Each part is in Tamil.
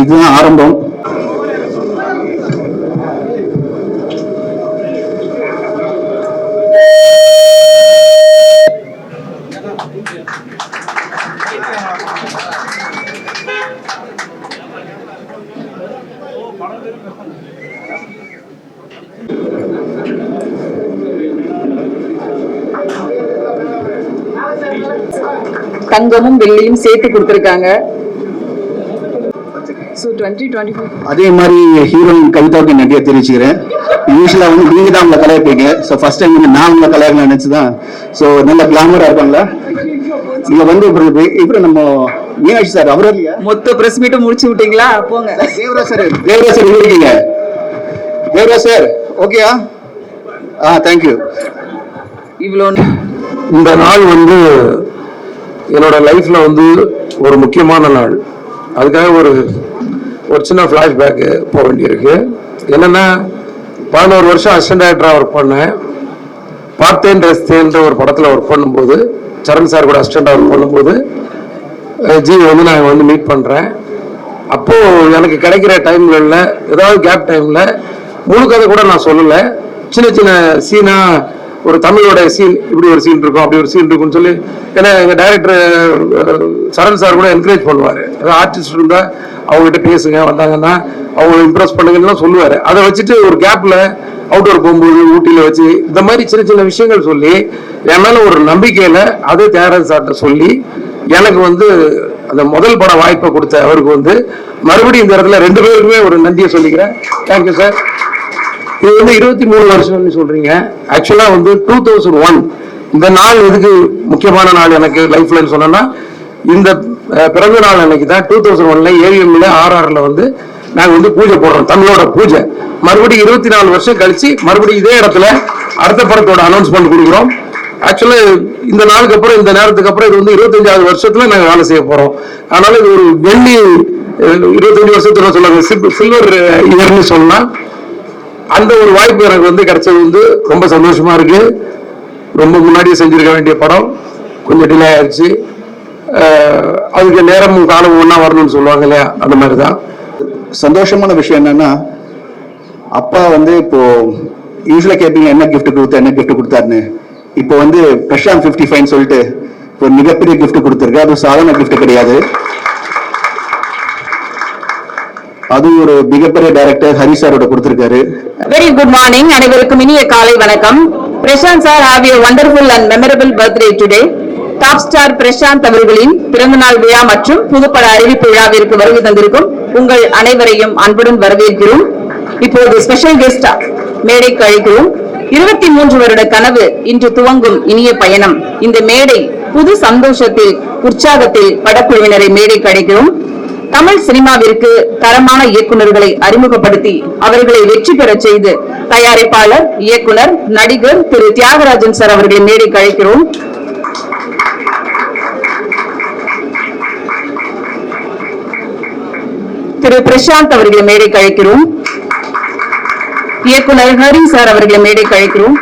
இதுதான் ஆரம்பம். தங்கமும் வெள்ளியும் சேர்த்து கொடுத்திருக்காங்க. அதே மாதிரி ஹீரோயின் கவிதாவுக்கு நன்றியா தெரிவிச்சுக்கிறேன். யூஸ்வலா வந்து நீங்க தான் உங்களை கலாய்ப்பீங்க. ஸோ ஃபர்ஸ்ட் டைம் நான் உங்களை கலாய்க்கலாம் நினைச்சுதான். ஸோ நல்ல கிளாமரா இருப்பாங்களா இங்க வந்து இப்ப நம்ம மீனாட்சி சார் அவரே இல்லையா மொத்த பிரஸ் மீட்டும் முடிச்சு விட்டீங்களா? போங்க. தேவராஜ் சார் இருக்கீங்க. தேவராஜ் சார் ஓகேயா? தேங்க்யூ. இவ்வளோ இந்த நாள் வந்து என்னோட லைஃப்ல வந்து ஒரு முக்கியமான நாள். அதுக்காக ஒரு சின்ன ஃபிளாஷ்பேக்கு போக வேண்டியிருக்கு. என்னன்னா 11 வருஷம் அசிஸ்டன்ட் டைரக்டரா ஒர்க் பண்ணேன். பார்த்தேன் ரசித்தேன்ற ஒரு படத்துல ஒர்க் பண்ணும்போது, சரண் சார் கூட அசிஸ்டண்டா ஒர்க் பண்ணும்போது ஜி வந்து நான் வந்து மீட் பண்றேன். அப்போ எனக்கு கிடைக்கிற டைம்ல ஏதாவது கேப் டைம்ல முழு கதை கூட நான் சொல்லல, சின்ன சின்ன சீனா ஒரு தமிழோட சீன், இப்படி ஒரு சீன் இருக்கும் அப்படி ஒரு சீன் இருக்கும்னு சொல்லி, ஏன்னா எங்க டைரக்டர் சரண் சார் கூட என்கரேஜ் பண்ணுவாரு. ஏதாவது ஆர்டிஸ்ட் இருந்தா அவங்ககிட்ட பேசுங்க, வந்தாங்கன்னா அவங்க இம்ப்ரெஸ் பண்ணுங்கன்னு சொல்லுவாரு. அதை வச்சுட்டு ஒரு கேப்ல அவுட்டோர் போகும்போது ஊட்டியில வச்சு இந்த மாதிரி சின்ன சின்ன விஷயங்கள் சொல்லி என் மேல ஒரு நம்பிக்கையில அதே தியாகராஜன் சார்ட்ட சொல்லி எனக்கு வந்து அந்த முதல் பட வாய்ப்பை கொடுத்த அவருக்கு வந்து மறுபடியும் இந்த இடத்துல 2 பேருக்குமே ஒரு நன்றியை சொல்லிக்கிறேன். Thank you sir. இது வந்து 23 வருஷம்னு சொல்றீங்க. ஆக்சுவலா வந்து 2001 இந்த நாள் எதுக்கு முக்கியமான நாள் எனக்கு லைஃப்ல சொன்னா, இந்த பிறந்த நாள் அன்னைக்கு தான் 2001 ஏவிஎம்ல RRல வந்து நாங்க வந்து பூஜை போடுறோம், தமிழோட பூஜை. மறுபடியும் 24 வருஷம் கழிச்சு மறுபடியும் இதே இடத்துல அடுத்த படத்தோட அனௌன்ஸ்மெண்ட் கொடுக்குறோம். ஆக்சுவலா இந்த நாளுக்கு அப்புறம் இந்த நேரத்துக்கு அப்புறம் இது வந்து 25வது வருஷத்துல நாங்க வேலை செய்ய போறோம். அதனால இது ஒரு வெள்ளி 25 வருஷத்துல சொல்லுவாங்க சில்வர் இயர்னு சொல்லலாம். அந்த ஒரு வாய்ப்பு எனக்கு வந்து கிடைச்சது வந்து ரொம்ப சந்தோஷமா இருக்கு. ரொம்ப முன்னாடியே செஞ்சிருக்க வேண்டிய படம் கொஞ்சம் டிலே ஆயிடுச்சு. அதுக்கு நேரமும் காலம் ஒன்னா வரணும்னு சொல்லுவாங்க இல்லையா, அந்த மாதிரிதான். சந்தோஷமான விஷயம் என்னன்னா, அப்பா வந்து இப்போ யூஸ்வலா கேட்பீங்க என்ன கிஃப்ட் கொடுத்தாருன்னு. இப்போ வந்து பிரசாந்த் 55 சொல்லிட்டு இப்போ மிகப்பெரிய கிஃப்ட் கொடுத்திருக்கு. அது சாதாரண கிஃப்ட் கிடையாது. அது ஒரு மிகப்பெரிய டைரக்டர் ஹரி சாரோட கொடுத்திருக்காரு. Very good morning. அனைவருக்கும் இனிய காலை வணக்கம். Prashanth sir, have a wonderful and memorable birthday today. Top star Prashanth அவர்களின் பிறந்தநாள் விழா மற்றும் புதுப்பட அறிவிப்பு விழாவிற்கு வருகை தந்திருக்கும் உங்கள் அனைவரையும் அன்புடன் வரவேற்கிறோம். இப்போது ஸ்பெஷல் கெஸ்டா மேடைக்கு அழைக்கிறோம். 23 வருட கனவு இன்று துவங்கும் இனிய பயணம். இந்த மேடை புது சந்தோஷத்தில் உற்சாகத்தில் படக்குழுவினரை மேடைக்கு அழைக்கிறோம். தமிழ் சினிமாவிற்கு தரமான இயக்குநர்களை அறிமுகப்படுத்தி அவர்களை வெற்றி பெற செய்து தயாரிப்பாளர், இயக்குனர், நடிகர் திரு தியாகராஜன் சார் அவர்களை மேடைக்கு அழைக்கிறோம். திரு பிரசாந்த் அவர்களை மேடைக்கு அழைக்கிறோம். இயக்குனர் ஹரி சார் அவர்களை மேடைக்கு அழைக்கிறோம்.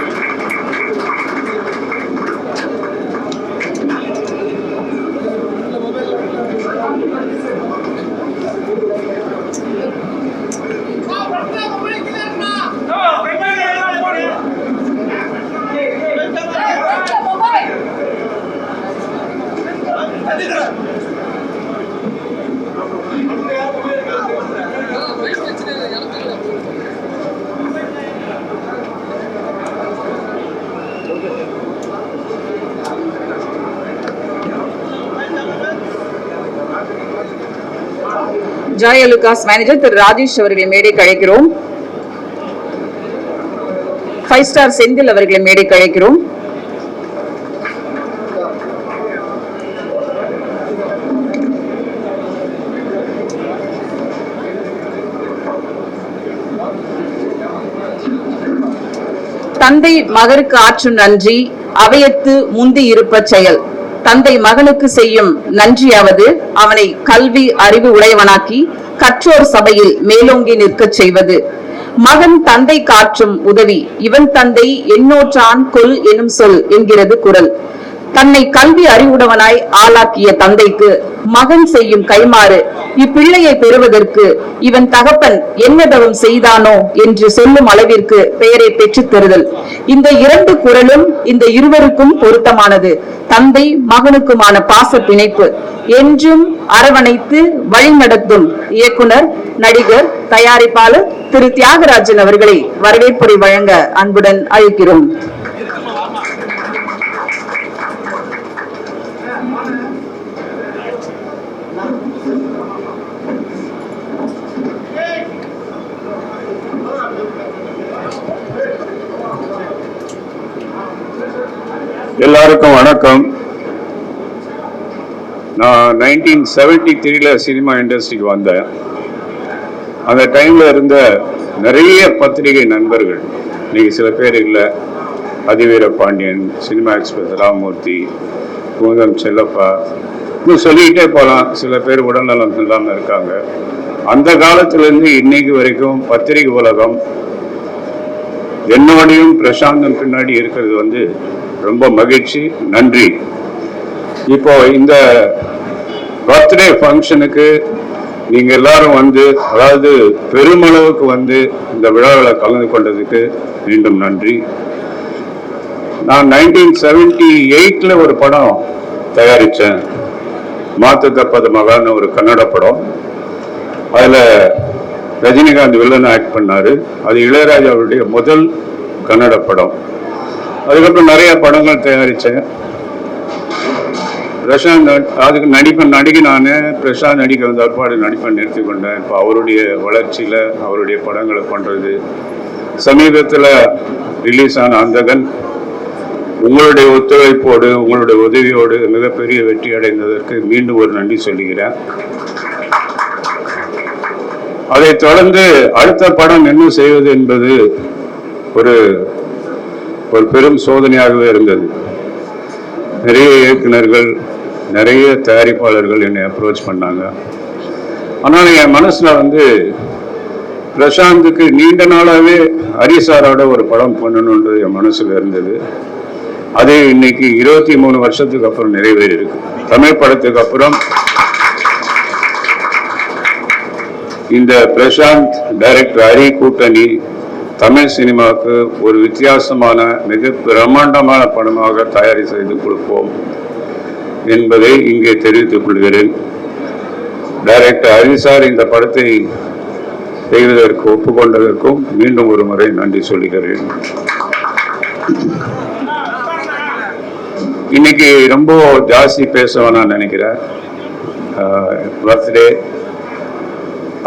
ஜாய் அலுகாஸ் மேனேஜர் திரு ராஜேஷ் அவர்களை மேடைக்கு அழைக்கிறோம். 5 ஸ்டார் செந்தில் அவர்களை மேடைக்கு அழைக்கிறோம். தந்தை மகருக்கு ஆற்றும் நன்றி அவையத்து முந்தி இருப்ப செயல். தந்தை மகனுக்கு செய்யும் நன்றியாவது அவனை கல்வி அறிவு உடையவனாக்கி கற்றோர் சபையில் மேலோங்கி நிற்கச் செய்வது. மகன் தந்தை காற்றும் உதவி இவன் தந்தை எண்ணோற்றான் கொல் எனும் சொல் என்கிறது குரல். தன்னை கல்வி அறிவுடையவனாய் ஆளாக்கிய தந்தைக்கு மகன் செய்யும் கைமாறு இப்பிள்ளையை பெறுவதற்கு இவன் தகப்பன் என்ன தவம் செய்தானோ என்று சொல்லும் அளவிற்கு பெயரை பெற்றுத் தருதல். இந்த இரண்டு குறளும் இந்த இருவருக்கும் பொருத்தமானது. தந்தை மகனுக்குமான பாச பிணைப்பு என்றும் அரவணைத்து வழிநடத்தும் இயக்குனர், நடிகர், தயாரிப்பாளர் திரு தியாகராஜன் அவர்களை வரவேற்புரை வழங்க அன்புடன் அழைக்கிறோம். எல்லாருக்கும் வணக்கம். நான் 1973 சினிமா இண்டஸ்ட்ரிக்கு வந்தேன். அந்த டைம்ல இருந்த நிறைய பத்திரிகை நண்பர்கள், இன்னைக்கு சில பேர் இல்லை, அதிவீர பாண்டியன், சினிமா எக்ஸ்பிரஸ் ராமமூர்த்தி, குமுதம் செல்லப்பா, இன்னும் சொல்லிக்கிட்டே போகலாம். சில பேர் உடல்நலம் இல்லாமல் இருக்காங்க. அந்த காலத்திலேருந்து இன்னைக்கு வரைக்கும் பத்திரிகை உலகம் என்னோடையும் பிரசாந்தம் பின்னாடி இருக்கிறது ரொம்ப மகிழ்ச்சி, நன்றி. இப்போ இந்த பர்த்டே ஃபங்க்ஷனுக்கு நீங்க எல்லாரும் அதாவது பெருமளவுக்கு இந்த விழாவில் கலந்து கொண்டதுக்கு மீண்டும் நன்றி. நான் 1978 ஒரு படம் தயாரித்தேன், மாத்து தப்பது மகான்னு ஒரு கன்னட படம். அதில் ரஜினிகாந்த் வில்லன் ஆக்ட் பண்ணாரு. அது இளையராஜாவுடைய முதல் கன்னட படம். அதுக்கப்புறம் நிறைய படங்கள் தயாரித்தேன். பிரசாந்த் அதுக்கு நடிகை நான் பிரசாந்த் நடிக்க வந்த அற்பாடு நடிப்பை நிறுத்தி கொண்டேன். இப்போ அவருடைய வளர்ச்சியில் அவருடைய படங்களை பண்ணுறது. சமீபத்தில் ரிலீஸ் ஆன அந்தகன் உங்களுடைய ஒத்துழைப்போடு உங்களுடைய உதவியோடு மிகப்பெரிய வெற்றி அடைந்ததற்கு மீண்டும் ஒரு நன்றி சொல்லுகிறேன். அதை தொடர்ந்து அடுத்த படம் என்ன செய்வது என்பது ஒரு பெரும் சோதனையாகவே இருந்தது. நிறைய இயக்குநர்கள், நிறைய தயாரிப்பாளர்கள் என்னை அப்ரோச் பண்ணாங்க. ஆனால் என் மனசுல பிரசாந்துக்கு நீண்ட நாளாவே ஹரிசாரோட ஒரு படம் பண்ணணுன்றது என் மனசுல இருந்தது. அது இன்னைக்கு 23 வருஷத்துக்கு அப்புறம் நிறைவேறி இருக்கு. தமிழ் படத்துக்கு அப்புறம் இந்த பிரசாந்த் டைரக்டர் ஹரி கூட்டணி தமிழ் சினிமாவுக்கு ஒரு வித்தியாசமான மிக பிரம்மாண்டமான படமாக தயாரி செய்து கொடுப்போம் என்பதை இங்கே தெரிவித்துக் கொள்கிறேன். டைரக்டர் ஹரி சார் இந்த படத்தை செய்வதற்கு ஒப்புக்கொண்டதற்கும் மீண்டும் ஒரு முறை நன்றி சொல்லுகிறேன். இன்னைக்கு ரொம்ப ஜாஸ்தி பேச நான் நினைக்கிறேன். பர்த்டே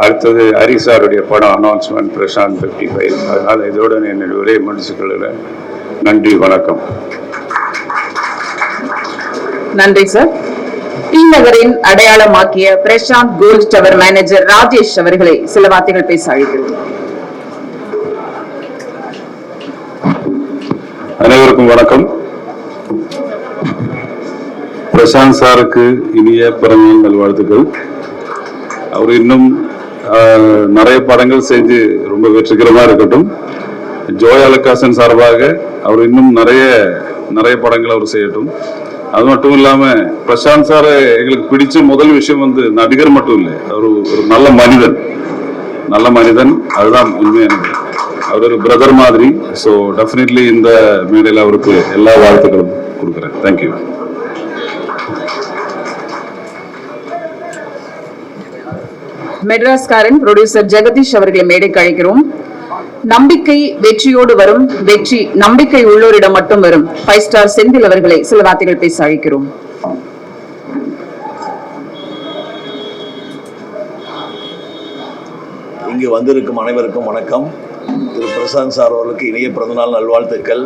அடுத்தது ஹரிசாருடைய படம் அனௌன்ஸ்மெண்ட் பிரசாந்த் 55. அதனால இதோட என்னுடைய உரையை முடிச்சுக்கொள்கிறேன். நன்றி, வணக்கம். நன்றி சார். டி நகரின் அடையாளமாக்கிய Prashanth gold tower manager Rajesh அவர்களை சில வார்த்தைகள் பேச அழைக்கிறோம். அனைவருக்கும் வணக்கம். பிரசாந்த் சாருக்கு இனிய பிறந்தநாள் நல்வாழ்த்துக்கள். அவர் இன்னும் நிறைய படங்கள் செஞ்சு ரொம்ப வெற்றிகரமா இருக்கட்டும். ஜோயா லக்காசன் சார்பாக அவர் இன்னும் நிறைய படங்கள் அவர் செய்யட்டும். அது மட்டும் இல்லாம பிரசாந்த் சார் எங்களுக்கு பிடிச்ச முதல் விஷயம் நடிகர் மட்டும் இல்லை, அவர் ஒரு நல்ல மனிதன். அதுதான் உண்மையானது. அவர் ஒரு பிரதர் மாதிரி. ஸோ டெஃபினெட்லி இந்த மேடையில் அவருக்கு எல்லா வாழ்த்துக்களும் கொடுக்குறேன். தேங்க்யூ. மெட்ராஸ்காரன் ப்ரொடியூசர் ஜெகதீஷ் அவர்களை மேடைக்கு அழைக்கிறோம். நம்பிக்கை வெற்றியோடு வரும், வெற்றி நம்பிக்கை உள்ளோரிடம் மட்டும் வரும். 5 ஸ்டார் செந்தில் அவர்களை சில வார்த்தைகள் பேச அழைக்கிறோம். இங்கு வந்திருக்கும் அனைவருக்கும் வணக்கம். திரு பிரசாந்த் சார் அவர்களுக்கு இனிய பிறந்தநாள் நல்வாழ்த்துக்கள்.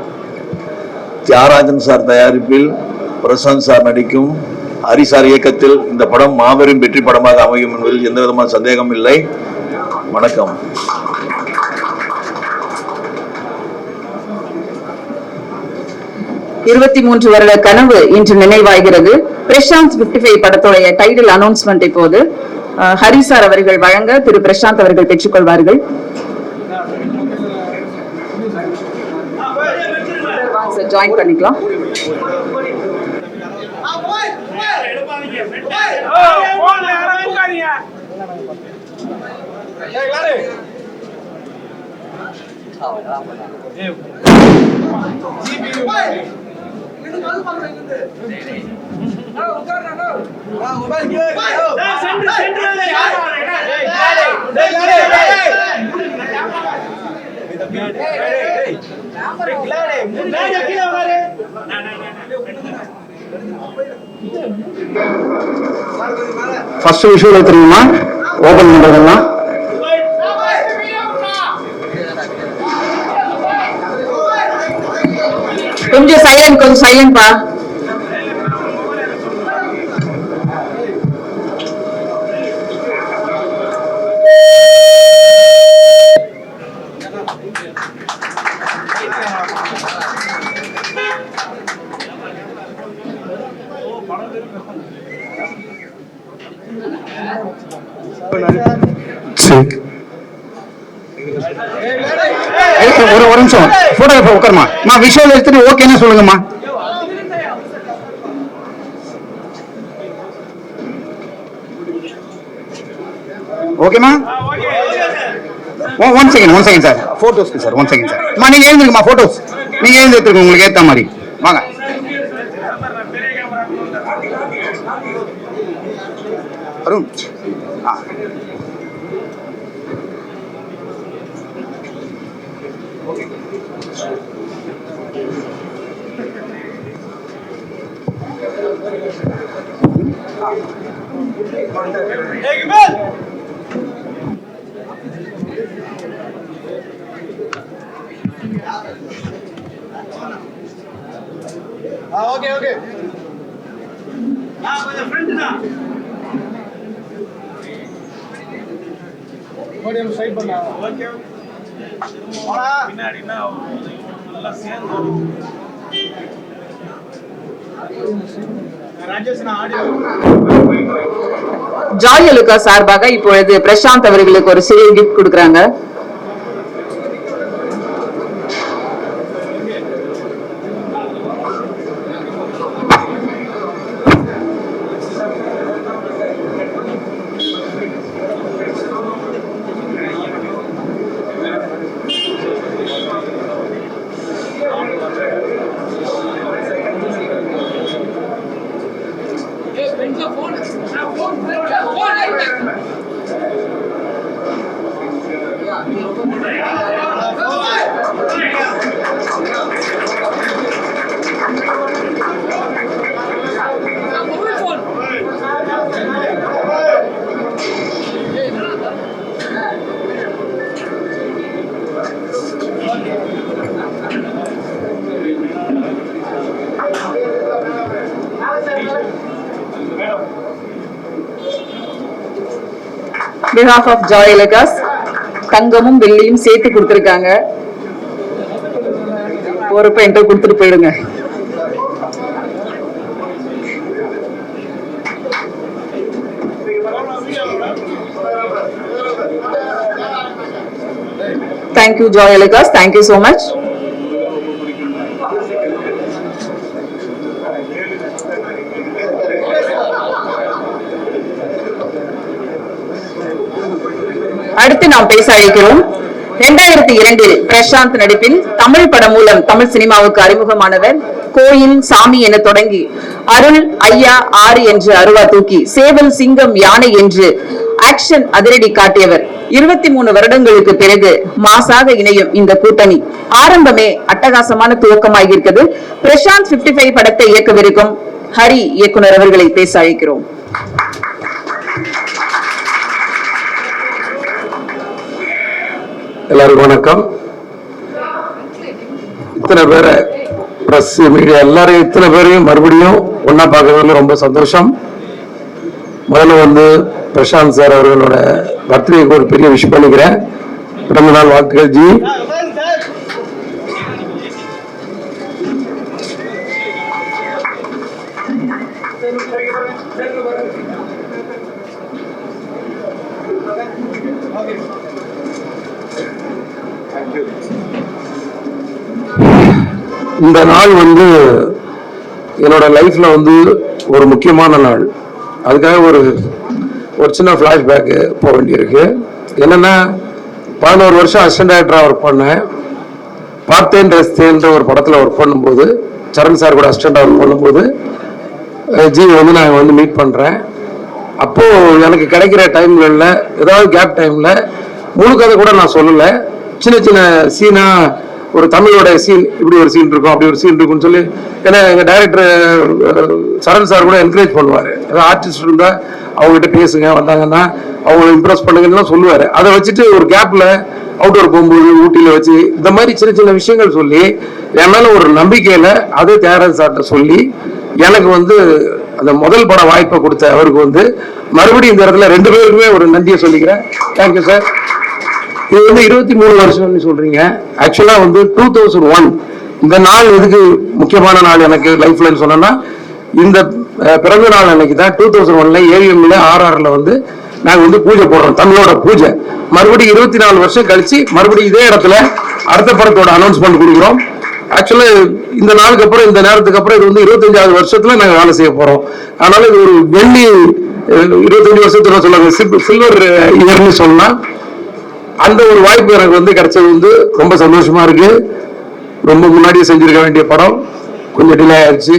தியாகராஜன் சார் தயாரிப்பில் பிரசாந்த் சார் நடிக்கும் ஹரிசார் இயக்கத்தில் இந்த படம் மாபெரும் வெற்றி படமாக அமையும் என்பதில் எந்த விதமான சந்தேகம் இல்லை. வணக்கம். இருபத்தி 3 வருட கனவு இன்று நினைவாகிறது. பிரசாந்த் 55 படத்துடைய டைட்டில் அனௌன்ஸ்மெண்ட் இப்போது ஹரிசார் அவர்கள் வழங்க திரு பிரசாந்த் அவர்கள் பெற்றுக்கொள்வார்கள். ஜாயின் பண்ணிக்கலாம். ஃபர்ஸ்ட் விஷுவல் தெரியுமா ஓபன் பண்றதெல்லாம்? கொஞ்சம் சைலண்ட் பா. ஒரு நிமிஷம் போட்டோகிராஃபர் உட்காருமா. விஷுவல் எடுத்துட்டு ஓகேன்னு சொல்லுங்கம்மா. ஓகேமா? One second sir. போட்டோஸ்க்கு சார் 1 செகண்ட் சார். நீங்க எழுந்துருங்கம்மா. போட்டோஸ் நீங்க எழுந்து எடுத்துருங்க உங்களுக்கு ஏத்த மாதிரி. வாங்க. அருண் ஓகே கொஞ்சம் ஃப்ரெண்ட் தான் ஓடியம் சைட் பண்ணா. ஓகே பின்னாடினா நல்லா சேர்ந்து ஜாய் அலுகா சார்பாக இப்பொழுது பிரசாந்த் அவர்களுக்கு ஒரு சிறிய கிஃப்ட் கொடுக்கறாங்க. behalf of Joy Alucas தங்கமும் வெள்ளியும் சேர்த்து கொடுத்திருக்காங்க. பொறுப்பை என்கிட்ட கொடுத்துட்டு போயிடுங்க. Thank you Joy Alucas, thank you so much. அடுத்து நாம் பேச அழைக்கிறோம். 2002 பிரசாந்த் நடிப்பில் தமிழ் படம் மூலம் தமிழ் சினிமாவுக்கு அறிமுகமானவர். கோயில் சாமி என தொடங்கி அருள் ஐயா 6 என்று அருவா தூக்கி சேவல் சிங்கம் யானை என்று ஆக்ஷன் அதிரடி காட்டியவர். 23 வருடங்களுக்கு பிறகு மாசாக இணையும் இந்த கூட்டணி ஆரம்பமே அட்டகாசமான துவக்கமாகியிருக்கிறது. பிரசாந்த் 55 படத்தை இயக்கவிருக்கும் ஹரி இயக்குனர் அவர்களை பேச அழைக்கிறோம். எல்லாருக்கும் வணக்கம். இத்தனை பேரை பிரஸ் மீடியா எல்லாரும் இத்தனை பேரையும் மறுபடியும் ஒன்னா பார்க்கறதுல ரொம்ப சந்தோஷம். முதல்ல பிரசாந்த் சார் அவர்களோட பர்த்டேக்கு ஒரு பெரிய விஷ் பண்ணிக்கிறேன். பிறந்த நாள் வாழ்த்துக்கள் ஜி. இந்த நாள் என்னோட லைஃப்ல ஒரு முக்கியமான நாள். அதுக்காக ஒரு சின்ன ஃப்ளாஷ்பேக்கு போக வேண்டியிருக்கு. என்னென்னா 11 வருஷம் அசிஸ்டன்ட் டைரக்டராக ஒர்க் பண்ணேன். பார்த்தேன் ரசித்தேன்ற ஒரு படத்தில் ஒர்க் பண்ணும்போது, சரண் சார் கூட அசிஸ்டண்டாக ஒர்க் பண்ணும்போது ஜிவி வந்து நான் வந்து மீட் பண்ணுறேன். அப்போது எனக்கு கிடைக்கிற டைம்ல ஏதாவது கேப் டைமில் முழு கதை கூட நான் சொல்லலை, சின்ன சின்ன சீனாக ஒரு தமிழோட சீன், இப்படி ஒரு சீன் இருக்கும் அப்படி ஒரு சீன் இருக்குன்னு சொல்லி, ஏன்னா எங்கள் டைரக்டர் சரண் சார் கூட என்கரேஜ் பண்ணுவார். ஏதாவது ஆர்டிஸ்ட் இருந்தால் அவங்ககிட்ட பேசுங்க, வந்தாங்கன்னா அவங்களை இம்ப்ரெஸ் பண்ணுங்கன்னு சொல்லுவார். அதை வச்சுட்டு ஒரு கேப்பில் அவுட்டோர் போகும்போது ஊட்டியில் வச்சு இந்த மாதிரி சின்ன சின்ன விஷயங்கள் சொல்லி என் மேலே ஒரு நம்பிக்கையில் அதே தியாகராஜன் சார்கிட்ட சொல்லி எனக்கு வந்து அந்த முதல் பட வாய்ப்பை கொடுத்த அவருக்கு வந்து மறுபடியும் இந்த இடத்துல 2 பேருக்குமே ஒரு நன்றியை சொல்லிக்கிறேன். Thank you sir. இது வந்து 23 வருஷம்னு சொல்றீங்க. ஆக்சுவலா வந்து 2001 இந்த நாள் எதுக்கு முக்கியமான நாள் எனக்கு லைஃப்லன்னு சொன்னா, இந்த பிறந்த நாள் அன்னைக்கு தான் 2001ல ஏவிஎம்ல RRல வந்து நாங்க வந்து பூஜை போடுறோம், தமிழோட பூஜை. மறுபடியும் 24 வருஷம் கழிச்சு மறுபடியும் இதே இடத்துல அடுத்த படத்தோட அனௌன்ஸ்மெண்ட் கொடுக்குறோம். ஆக்சுவலா இந்த நாளுக்கு அப்புறம், இந்த நேரத்துக்கு அப்புறம் இது வந்து 25வது வருஷத்துல நாங்க வேலை செய்ய போறோம். அதனால இது ஒரு வெள்ளி 25 வருஷத்துல சொல்லுவாங்க, சில்வர் இயர்னு சொல்லலாம். அந்த ஒரு வாய்ப்பு எனக்கு வந்து கிடைச்சது வந்து ரொம்ப சந்தோஷமா இருக்கு. ரொம்ப முன்னாடியே செஞ்சிருக்க வேண்டிய படம் கொஞ்சம் டிலே ஆயிடுச்சு.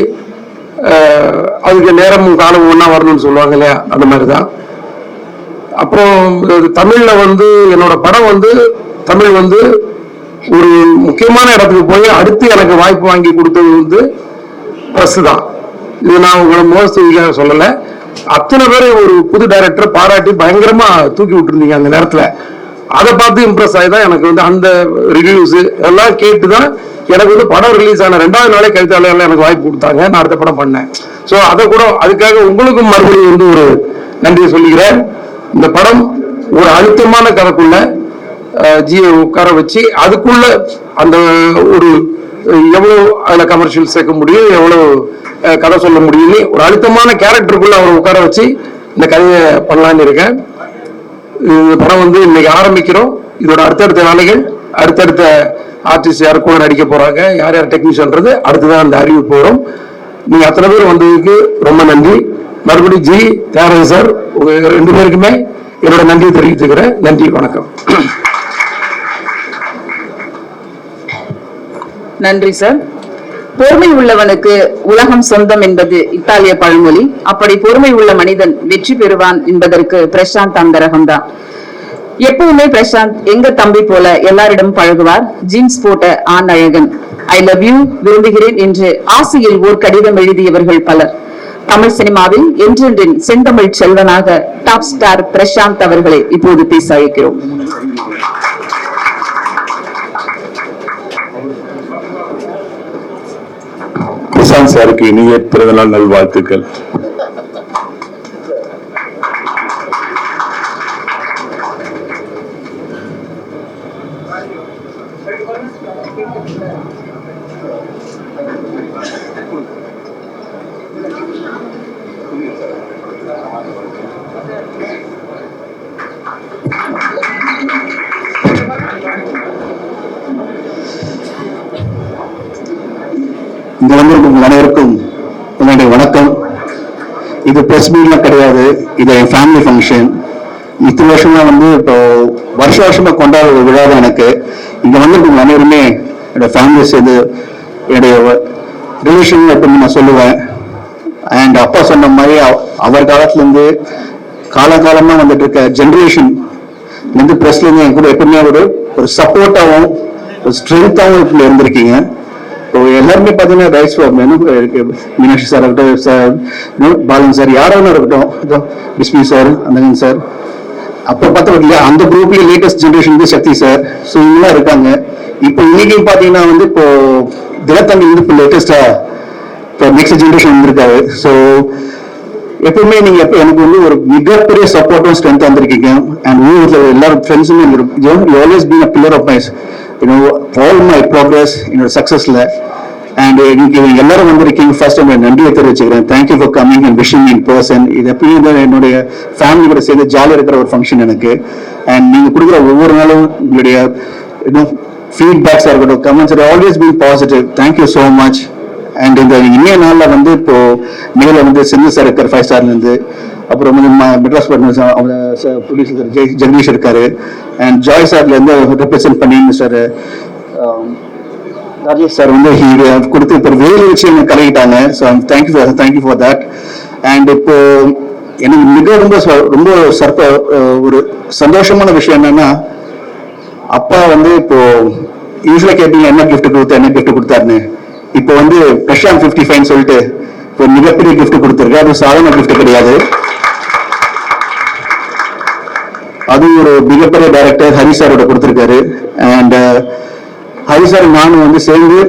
அதுக்கு நேரமும் காலமும் ஒன்றா வரணும்னு சொல்லுவாங்க இல்லையா, அந்த மாதிரி தான். அப்புறம் தமிழ்ல வந்து என்னோட படம் வந்து தமிழ் வந்து ஒரு முக்கியமான இடத்துக்கு போய் அடுத்து எனக்கு வாய்ப்பு வாங்கி கொடுத்தது வந்து பிரஸ் தான். இது நான் உங்களை மோசடிக்காக சொல்லலை. அத்தனை பேரை ஒரு புது டைரக்டரை பாராட்டி பயங்கரமா தூக்கி விட்டுருந்தீங்க அந்த நேரத்தில். அதை பார்த்து இம்ப்ரெஸ் ஆகி தான் எனக்கு வந்து அந்த ரிவ்யூஸ் எல்லாம் கேட்டு தான் எனக்கு வந்து படம் ரிலீஸ் ஆன 2வது நாளே கவிதாலயம் எனக்கு வாய்ப்பு கொடுத்தாங்க. நான் அடுத்த படம் பண்ணேன். ஸோ அதை கூட அதுக்காக உங்களுக்கும் மறுபடியும் வந்து ஒரு நன்றியை சொல்லிக்கிறேன். இந்த படம் ஒரு அழுத்தமான கதைக்குள்ள ஜியை உட்கார வச்சு அதுக்குள்ள அந்த ஒரு எவ்வளோ அதில் கமர்ஷியல் சேர்க்க முடியும், எவ்வளோ கதை சொல்ல முடியும்னு ஒரு அழுத்தமான கேரக்டருக்குள்ள அவரை உட்கார வச்சு இந்த கதையை பண்ணலான்னு இருக்கேன். இந்த படம் வந்து இன்னைக்கு ஆரம்பிக்கிறோம். இதோட அடுத்தடுத்த வேலைகள், அடுத்தடுத்த ஆர்டிஸ்ட் யார் கூட நடிக்க போறாங்க, யார் யார் டெக்னீஷியன்றது அடுத்துதான் அந்த அறிவிப்பு வரும். நீங்க அத்தனை பேர் வந்ததுக்கு ரொம்ப நன்றி. மறுபடியும் ஜி, தியாகராஜன் சார், உங்க 2 பேருக்குமே என்னோட நன்றியை தெரிவித்துக்கிறேன். நன்றி, வணக்கம். நன்றி சார். பொறுமை உள்ளவனுக்கு உலகம் சொந்தம் என்பது இத்தாலிய பழமொழி. அப்படி பொறுமை உள்ள மனிதன் வெற்றி பெறுவான் என்பதற்கு பிரசாந்த் அந்த ரகம்தான். எப்பவுமே பிரசாந்த் எங்க தம்பி போல எல்லாரிடம் பழகுவார். ஜீன்ஸ் போட்ட ஆண் அழகன். ஐ லவ் யூ, விரும்புகிறேன் என்று ஆசையில் ஓர் கடிதம் எழுதியவர்கள் பலர். தமிழ் சினிமாவில் என்றென்றின் செந்தமிழ் செல்வனாக டாப் ஸ்டார் பிரசாந்த் அவர்களை இப்போது பேச அழைக்கிறோம். பிரசாந்த் சாருக்கு இனிய பிறந்தநாள் நல்வாழ்த்துக்கள். இங்க வந்திருக்கும் அனைவருக்கும் என்னுடைய வணக்கம். இது பிரஸ் மீட்லாம் கிடையாது, இது என் ஃபேமிலி ஃபங்க்ஷன். இத்தனை வருஷமா வந்து இப்போ வருஷமா கொண்டாட ஒரு விழா தான் எனக்கு. இங்க வந்திருக்கும் அனைவருமே என்னோட ஃபேமிலி சேர்ந்து என்னுடைய ரிலேஷன் அப்படின்னு நான் சொல்லுவேன். அண்ட் அப்பா சொன்ன மாதிரி அவர் காலத்துல இருந்து காலகாலமா வந்துட்டு இருக்க ஜென்ரேஷன் வந்து பிரஸ்ல இருந்து என் கூட எப்பவுமே ஒரு சப்போர்ட்டாகவும் ஒரு ஸ்ட்ரென்த்தாகவும் இப்படி இருந்திருக்கீங்க. எல்லாருமே பார்த்தீங்கன்னா ரைஸ் இருக்கு. மீனாட்சி சார் இருக்கட்டும், சார் பாலன் சார், யாராவது இருக்கட்டும், பிஸ்மி சார், அந்தகன் சார், அப்போ பார்த்தா அந்த குரூப்ல லேட்டஸ்ட் ஜென்ரேஷன் சக்தி சார், ஸோ இவங்களாம் இருக்காங்க. இப்போ இன்னைக்கு பார்த்தீங்கன்னா வந்து இப்போ தினத்தம்பி வந்து இப்போ லேட்டஸ்டா இப்போ நெக்ஸ்ட் ஜென்ரேஷன் வந்திருக்காரு. ஸோ எப்பவுமே நீங்க எனக்கு வந்து ஒரு மிகப்பெரிய சப்போர்ட்டும் ஸ்ட்ரென்த் வந்திருக்கீங்க. அண்ட் ஊரில் எல்லாரும் ஃப்ரெண்ட்ஸுமே always been a pillar of my all my progress, என்னோட சக்சஸ்ல. அண்ட் இன்னைக்கு எல்லாரும் வந்திருக்கீங்க. ஃபர்ஸ்ட் டைம் நன்றியை தெரிவிச்சுக்கிறேன். Thank you for coming and wishing in person. இது எப்பயும் என்னுடைய ஃபேமிலி கூட சேர்ந்து ஜாலியாக இருக்கிற ஒரு ஃபங்க்ஷன் எனக்கு. அண்ட் நீங்க கொடுக்குற ஒவ்வொரு நாளும் உங்களுடைய ஃபீட்பேக்ஸாக இருக்கட்டும், comments always been positive. Thank you so much. And இந்த இனிய நாளில் வந்து இப்போ மேல வந்து செந்து சார் இருக்கிற 5 ஸ்டார்ல இருந்து அப்புறம் வந்து மெட்ராஸ் பார்ட்னர்ஸ் அவங்க ப்ரொடியூசர் ஜெகதீஷ் இருக்காரு, அண்ட் ஜாய் சார்லேருந்து ரெப்ரசென்ட் பண்ணி மிஸ்டர் ராஜேஷ் சார் வந்து கொடுத்து இப்போ வேலை வச்சு எனக்கு கலக்கிட்டாங்க. So thank you for that. And இப்போ எனக்கு மிக ரொம்ப ஒரு சந்தோஷமான விஷயம் என்னன்னா, அப்பா வந்து இப்போ யூஸ்வலா கேட்டீங்க என்ன கிஃப்ட் கொடுத்தாருன்னு. இப்போ வந்து பிரஷாந்த் 55 சொல்லிட்டு இப்போ மிகப்பெரிய கிஃப்ட் கொடுத்துருக்கு. அது சாதாரண கிஃப்ட் கிடையாது. அது ஒரு மிகப்பெரிய டைரக்டர் ஹரி சாரோட கொடுத்துருக்காரு. அண்ட் ஹரி சார் நானும் வந்து சேர்ந்து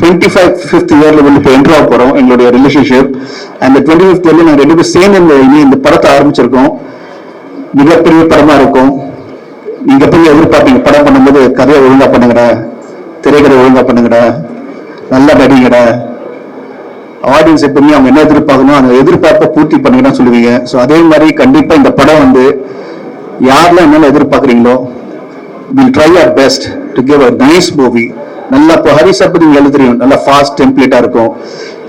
25th இயர்ல வந்து இப்போ என்ட்ரு ஆக போறோம் எங்களுடைய ரிலேஷன்ஷிப். அந்த 25th இயர்ல நாங்கள் 2 பேரும் சேர்ந்து இந்த படத்தை ஆரம்பிச்சிருக்கோம். மிகப்பெரிய படமா இருக்கும். நீங்க எப்பவுமே எதிர்பார்ப்பீங்க படம் பண்ணும்போது கதையை ஒழுங்கா பண்ணுங்கடா, திரைக்கதை ஒழுங்கா பண்ணுங்கடா, நல்லா நடிங்கடா. ஆடியன்ஸ் எப்பவுமே அவங்க என்ன எதிர்பார்க்கணும் அந்த எதிர்பார்ப்பை பூர்த்தி பண்ணுங்கன்னு சொல்லுவீங்க. ஸோ அதே மாதிரி கண்டிப்பா இந்த படம் வந்து யாரெல்லாம் என்னென்ன எதிர்பார்க்குறீங்களோ we'll try our best to give a nice movie. நல்லா இப்போ ஹரி சார் பத்தி உங்களுக்கு தெரியும், நல்லா ஃபாஸ்ட் டெம்ப்ளேட்டா இருக்கும்.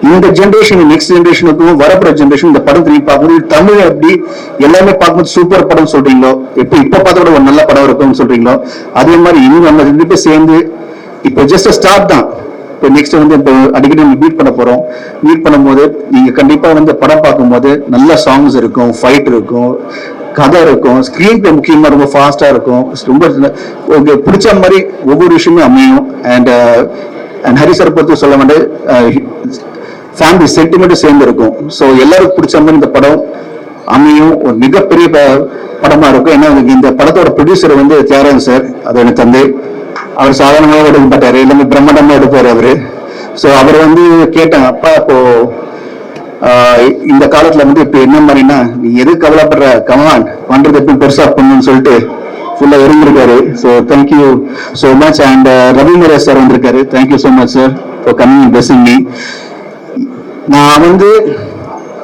இந்த ஜென்ரேஷன் நெக்ஸ்ட் ஜென்ரேஷனுக்கும் வரப்போற ஜென்ரேஷன் இந்த படம் திரும்பி பார்க்கும்போது தமிழ் எப்படி எல்லாமே பார்க்கும்போது சூப்பர் படம் சொல்றீங்களோ, இப்போ பார்த்த கூட ஒரு நல்ல படம் இருக்கும்னு சொல்றீங்களோ, அதே மாதிரி இன்னும் நம்ம 2 பேர் சேர்ந்து இப்போ ஜஸ்ட் ஸ்டார்ட் தான். இப்போ நெக்ஸ்ட் வந்து இப்போ அடிக்கடி நம்ம மீட் பண்ண போறோம். மீட் பண்ணும்போது நீங்க கண்டிப்பா வந்து படம் பார்க்கும்போது நல்ல சாங்ஸ் இருக்கும், ஃபைட் இருக்கும், கதை இருக்கும், ஸ்கிரீன் பிளே முக்கியமா ரொம்ப ஃபாஸ்டா இருக்கும். ரொம்ப உங்களுக்கு பிடிச்ச மாதிரி ஒவ்வொரு விஷயமே அமையும். அண்ட் ஹரி சார் பொறுத்து சொல்ல வேண்டிய ஃபேமிலி சென்டிமெண்ட் சேர்ந்து இருக்கும். ஸோ எல்லாருக்கும் பிடிச்ச மாதிரி இந்த படம் அமையும். ஒரு மிகப்பெரிய படமா இருக்கும். ஏன்னா இந்த படத்தோட ப்ரொடியூசர் வந்து தியாகராஜன் சார், அது எனக்கு தந்தை. அவர் சாதாரணமாக எடுக்க மாட்டாரு, எல்லாமே பிரம்மாண்டமா எடுப்பாரு அவரு. ஸோ அவர் வந்து கேட்டேன், அப்பா இப்போ இந்த காலத்துல வந்து இப்ப என்ன மாதிரினா நீ எது கவலைப்படுற, கமான் பண்றது எப்படி பெருசா பண்ணணும்னு சொல்லிட்டு ஃபுல்லா இருந்திருக்காரு. So thank you so much. And Ravindra sir வந்திருக்காரு. Thank you so much sir for coming blessing me. நான் வந்து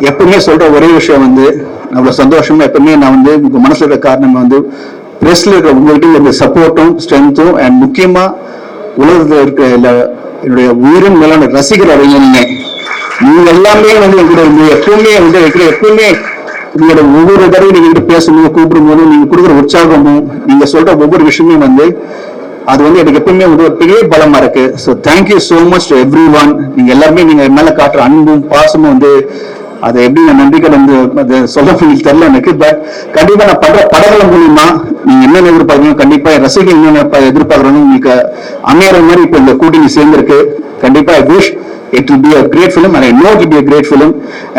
எப்பவுமே சொல்ற ஒரே விஷயம் வந்து அவ்வளவு சந்தோஷமா எப்பவுமே நான் வந்து உங்க மனசுல இருக்கிற காரணம் வந்து பிரஸ்ல இருக்கிற உங்கள்கிட்ட இந்த சப்போர்ட்டும் ஸ்ட்ரென்த்தும் அண்ட் முக்கியமா உலகத்துல இருக்க என்னுடைய உயிரின் மேலான ரசிகர் அறிஞருங்க. நீங்க எல்லாமே வந்து எங்களுடைய எப்பவுமே வந்து எப்பவுமே உங்களோட ஒவ்வொரு தடவை நீங்க பேசும்போது கூப்பிடும் போதும் நீங்க கொடுக்குற உற்சாகமும் நீங்க சொல்ற ஒவ்வொரு விஷயமே வந்து அது வந்து எனக்கு எப்பவுமே வந்து ஒரு பெரிய பலமா இருக்கு. So thank you so much to every one. நீங்க எல்லாருமே நீங்க மேல காட்டுற அன்பும் பாசமும் வந்து அதை எப்படி நான் நன்றிகள் வந்து அதை சொல்ல தெரியல எனக்கு. பட் கண்டிப்பா நான் பண்ற படங்கள் மூலியமா நீங்க என்னென்ன எதிர்பார்க்கணும், கண்டிப்பா ரசிகர்கள் என்னென்ன எதிர்பார்க்கணும் உங்களுக்கு அமையற மாதிரி இப்ப இந்த கூட்டணி சேர்ந்திருக்கு. கண்டிப்பா I wish it will be a great film and I know it will be a great film.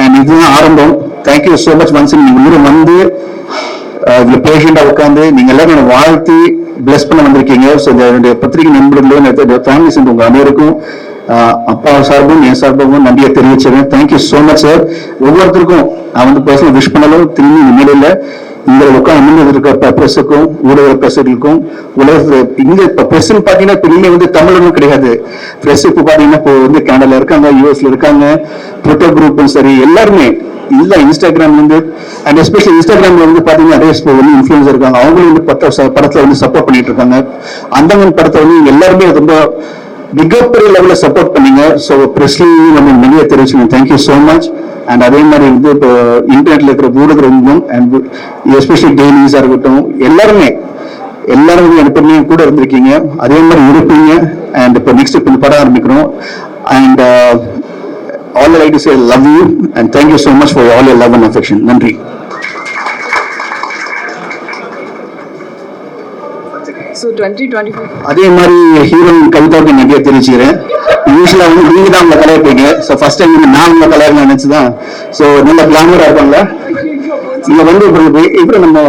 and இதுதான் ஆரம்பம். thank you so much once நீங்க முன்னாடி வந்து இவ்வளவு பேஷண்டா உட்காந்து நீங்க எல்லாரும் வாழ்த்தி பிளஸ் பண்ண வந்திருக்கீங்க. ஸோ என்னுடைய பத்திரிகை நண்பர்களும் ஃபேமிலி சேர்ந்து உங்க அனைவருக்கும் அப்பா சார்பும் என் சார்பும் நன்றியை தெரிவிச்சிருக்கேன். Thank you so much sir. ஒவ்வொருத்தருக்கும் நான் வந்து பர்சனல் விஷ் பண்ணாலும் திரும்பி நிலையில இந்த உட்காந்து இருக்க பிரஸுக்கும் ஊடக பிரசுகளுக்கும் உலகத்துல இங்க இப்ப பிரஸ் பாத்தீங்கன்னா இப்ப இனிமே வந்து தமிழர்களும் கிடையாது. பிரஸ் இப்ப பாத்தீங்கன்னா இப்போ வந்து கனடால இருக்காங்க, யூஎஸ்ல இருக்காங்க, ட்விட்டர் குரூப்பும் சரி எல்லாருமே இல்ல இன்ஸ்டாகிராம் வந்து அண்ட் எஸ்பெஷலி இன்ஸ்டாகிராம்ல வந்து பாத்தீங்கன்னா நிறைய வந்து இன்ஃபுளுசர் இருக்காங்க. அவங்களும் வந்து படத்துல வந்து சப்போர்ட் பண்ணிட்டு இருக்காங்க. அந்த மாதிரி படத்தை வந்து எல்லாருமே ரொம்ப மிகப்பெரிய லெவல்ல சப்போர்ட் பண்ணீங்க. ஸோ பிரஸ்லையும் நம்ம நிறைய தெரிவிச்சுங்க. Thank you so much. அண்ட் அதே மாதிரி வந்து இப்போ இன்டர்நெட்ல இருக்கிற ஊடகங்களும் அண்ட் எஸ்பெஷலி டெய்லிஸா இருக்கட்டும் எல்லாரும் எப்பவுமே கூட இருந்திருக்கீங்க, அதே மாதிரி இருப்பீங்க. அண்ட் இப்போ நெக்ஸ்ட் இப்போ படம் ஆரம்பிக்கிறோம். And all I like to say love you and thank you so much for all your love and affection. நன்றி. So 2024 அதே மாதிரி ஹீரோயின் கவிதாவுக்கு நன்றியை தெரிவிச்சுக்கிறேன். யூஸ்வலா வந்து நீங்க தான் உங்களை கலாய்ப்பீங்க. ஸோ ஃபர்ஸ்ட் டைம் நான் உங்களை கலாய்க்க நினைச்சுதான். ஸோ நல்ல கிளாமரா இருப்பாங்களா இங்க வந்து இப்ப நம்ம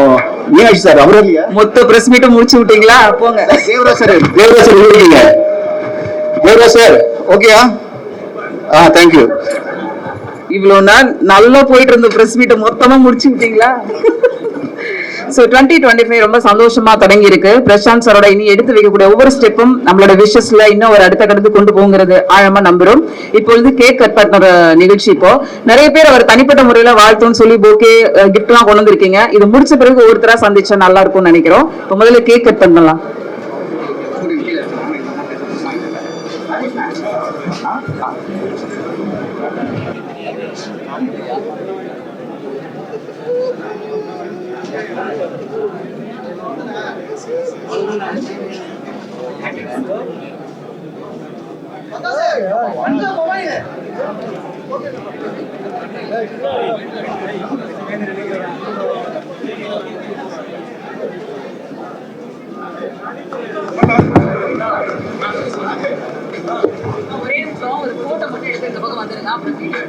மீனாட்சி சார் அவரும் இல்லையா மொத்த பிரஸ் மீட்டும் முடிச்சு விட்டீங்களா? போங்க. தேவராஜ் சார் இருக்கீங்க. தேவராஜ் சார் ஓகேயா? தேங்க்யூ. இவ்வளவு நாள் நல்லா போயிட்டு இருந்த பிரஸ் மீட்டை மொத்தமா முடிச்சு விட்டீங்களா? சோ 2025 ரொம்ப சந்தோஷமா தொடங்கி இருக்கு. பிரசாந்த் சாரோட இனி எடுத்து வைக்கக்கூடிய ஒவ்வொரு ஸ்டெப்பும் நம்மளோட விஷஸ்ல இன்னும் ஒரு அடுத்த கடந்து கொண்டு போங்கிறது ஆழமா நம்புறோம். இப்பொழுது கேக் கட் பண்ணுற நிகழ்ச்சி. இப்போ நிறைய பேர் அவர் தனிப்பட்ட முறையில வாழ்த்துன்னு சொல்லி போக்கே கிஃப்ட் எல்லாம் கொண்டு வந்திருக்கீங்க. இது முடிச்ச பிறகு ஒவ்வொருத்தரா சந்திச்சா நல்லா இருக்கும்னு நினைக்கிறோம். இப்போ முதல்ல கேக் கட் பண்ணலாம். ஒரே நிமிஷம் ஒரு போட்டோ மட்டும் எடுத்து இந்த பக்கம் வந்துருங்க அப்புறம் வீடியோ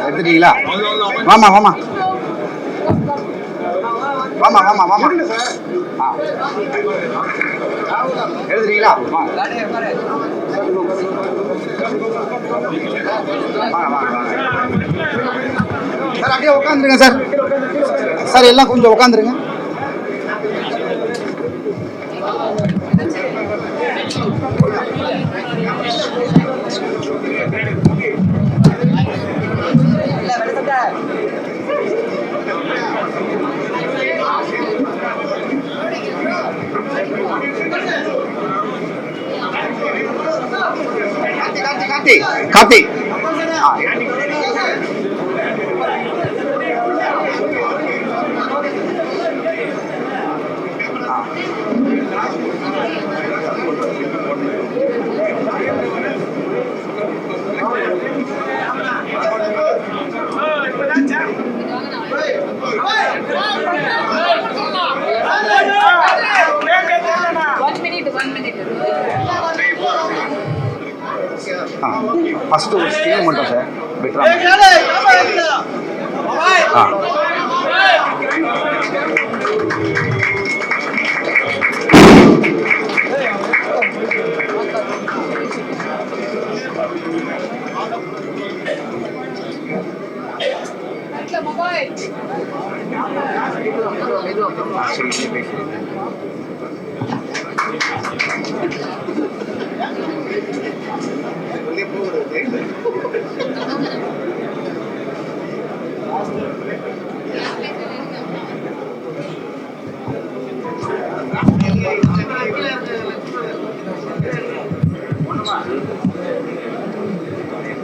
எடுத்துட்டீங்களா? வாமா வாமா வாமா வாமா வாமா. எழுதுறீங்களா? வாங்க வாங்க வாங்க. சார் அப்படியே உட்காந்துருங்க சார். சார் எல்லாம் கொஞ்சம் உட்காந்துருங்க. கார்த்தி ஃபர்ஸ்ட் ஒரு ஸ்டீல் மட்டும் சார் பெட்டரா.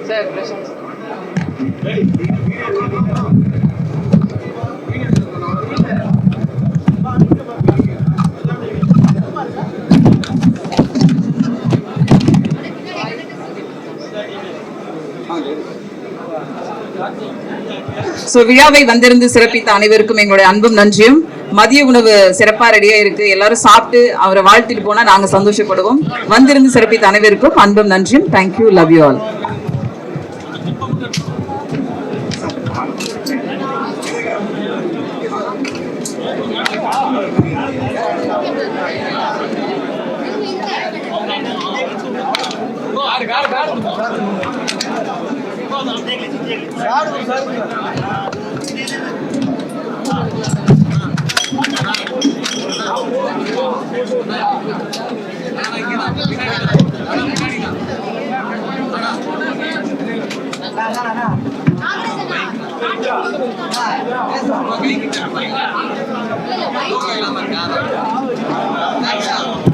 சார் பிரசாந்த் விழாவை வந்திருந்து சிறப்பித்த அனைவருக்கும் எங்களுடைய அன்பும் நன்றியும். மதிய உணவு சிறப்பா ரெடியா இருக்கு. எல்லாரும் சாப்பிட்டு அவரை வாழ்த்திட்டு போனா நாங்க சந்தோஷப்படுவோம். வந்திருந்து சிறப்பித்த அனைவருக்கும் அன்பும் நன்றியும். Thank you, love you all. Nah,